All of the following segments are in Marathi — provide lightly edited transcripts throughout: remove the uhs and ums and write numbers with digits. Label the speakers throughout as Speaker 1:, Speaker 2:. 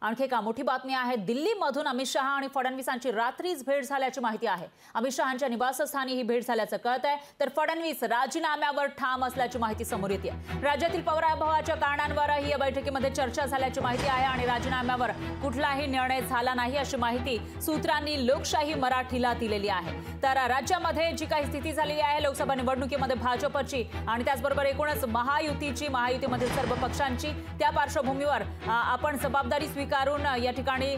Speaker 1: आणखी एक मोठी बातमी आहे। दिल्लीमधून अमित शहा आणि फडणवीसांची रात्रीच भेट झाल्याची माहिती आहे। अमित शहांच्या निवासस्थानी ही भेट झाल्याचं कळतंय, तर फडणवीस राजीनाम्यावर ठाम असल्याची माहिती समोर येते। राज्यातील पराभवाच्या कारणांवरही या बैठकीमध्ये चर्चा झाल्याची माहिती आहे आणि राजीनाम्यावर कुठलाही निर्णय झाला नाही अशी माहिती सूत्रांनी लोकशाही मराठीला दिलेली आहे। तर राज्यामध्ये जी काही स्थिती झालेली आहे लोकसभा निवडणुकीमध्ये भाजपची आणि त्याचबरोबर एकूणच महायुतीमधील सर्व पक्षांची, त्या पार्श्वभूमीवर आपण जबाबदारी स्वीकारून या ठिकाणी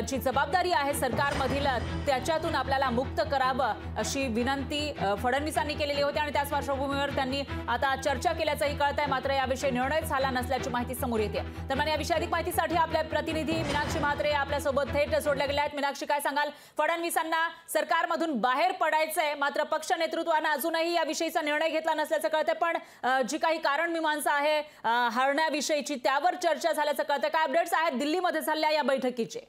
Speaker 1: जी जबाबदारी आहे सरकारमधील त्याच्यातून आपल्याला मुक्त करावं अशी विनंती फडणवीसांनी केलेली होती आणि त्याच पार्श्वभूमीवर त्यांनी आता चर्चा केल्याचंही कळतंय। मात्र याविषयी निर्णय झाला नसल्याची माहिती समोर येते। तर याविषयी अधिक माहितीसाठी आपले प्रतिनिधी मीनाक्षी म्हात्रे आपल्यासोबत थेट जोडल्या गेल्या आहेत। मीनाक्षी, काय सांगाल? फडणवीसांना सरकारमधून बाहेर पडायचंय, मात्र पक्ष नेतृत्वाने अजूनही याविषयीचा निर्णय घेतला नसल्याचं कळतंय, पण जी काही कारण मीमांसा आहे हरण्याविषयीची त्यावर चर्चा झाल्याचं कळतंय। काय अपडेट्स आहेत दिल्लीमध्ये झालेल्या या बैठकीचे?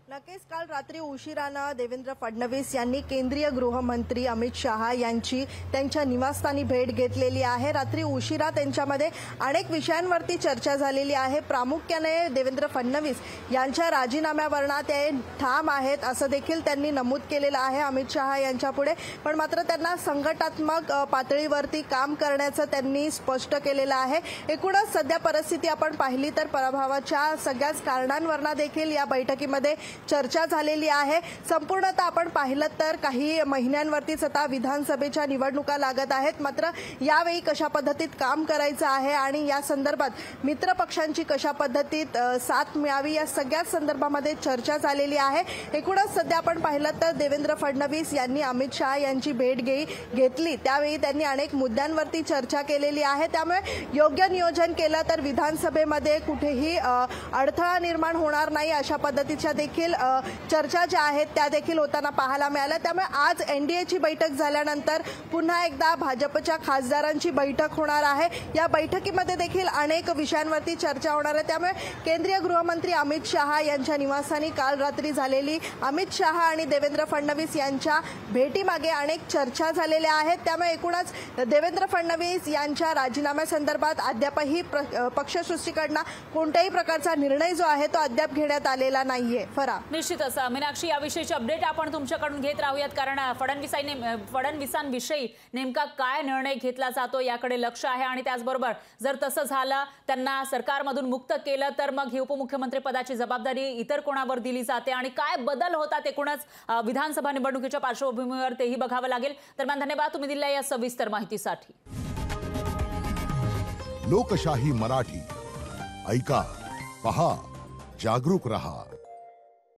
Speaker 2: नक्कीच काल रात्री उशिराने देवेंद्र फडणवीस यांनी केंद्रीय गृहमंत्री अमित शहा यांची त्यांच्या निवासस्थानी भेट घेतलेली आहे। रात्री उशिरा त्यांच्यामध्ये अनेक विषयांवरती चर्चा झालेली आहे। प्रामुख्याने देवेंद्र फडणवीस यांच्या राजीनाम्यावर ते ठाम आहेत असं देखील त्यांनी नमूद केलेलं आहे अमित शहा यांच्या पुढे, पण मात्र त्यांना संघटनात्मक पातळीवरती काम करण्याचं त्यांनी स्पष्ट केलेलं आहे। एकूणच सध्या परिस्थिती आपण पाहिली तर पराभवाच्या सगळ्याच कारणांवरना देखील या बैठकीमध्ये चर्चा झालेली आहे। संपूर्णतः आपण पाहिलं तर काही महिन्यांवरतीच आता विधानसभेच्या निवडणुका लागत आहेत, मात्र यावेळी कशा पद्धतीत काम करायचं आहे आणि या संदर्भात मित्र पक्षांची कशा पद्धतीत साथ मिळावी या सगळ्या संदर्भामध्ये चर्चा झालेली आहे। एकूणच सध्या आपण पाहिलं तर देवेंद्र फडणवीस यांनी अमित शहा यांची भेट घेतली, त्यावेळी त्यांनी अनेक मुद्द्यांवरती चर्चा केलेली आहे। त्यामुळे योग्य नियोजन केलं तर विधानसभेमध्ये कुठेही अडथळा निर्माण होणार नाही अशा पद्धतीच्या देखील चर्चा ज्या आहेत त्या देखील होताना पाहायला मिळाल्या। त्यामुळे आज एनडीएची बैठक झाल्यानंतर पुन्हा एकदा भाजपच्या खासदारांची बैठक होणार आहे। या बैठकीमध्ये देखील अनेक विषयांवरती चर्चा होणार आहे। त्यामुळे केंद्रीय गृहमंत्री अमित शहा यांच्या निवासस्थानी काल रात्री झालेली अमित शहा आणि देवेंद्र फडणवीस यांच्या भेटीमागे अनेक चर्चा झालेल्या आहेत। त्यामुळे एकूणच देवेंद्र फडणवीस यांच्या राजीनाम्यासंदर्भात अद्यापही पक्षसृष्टीकडून कोणत्याही प्रकारचा निर्णय जो आहे तो अद्याप घेण्यात आलेला नाहीये।
Speaker 1: निश्चितच मीनाक्षी, याविषयीची अपडेट आपण तुमच्याकडून घेत राहूयात, कारण फडणवीसांविषयी नेमका काय निर्णय घेतला जातो याकडे लक्ष आहे आणि त्याचबरोबर जर तसं झालं त्यांना सरकारमधून मुक्त केलं तर मग ही उपमुख्यमंत्री पदाची जबाबदारी इतर कोणावर दिली जाते आणि काय बदल होतात एकूणच विधानसभा निवडणुकीच्या पार्श्वभूमीवर तेही बघावं लागेल। तर धन्यवाद तुम्ही दिलेल्या या सविस्तर माहितीसाठी।
Speaker 3: लोकशाही मराठी ऐका, पहा, जागरूक रहा।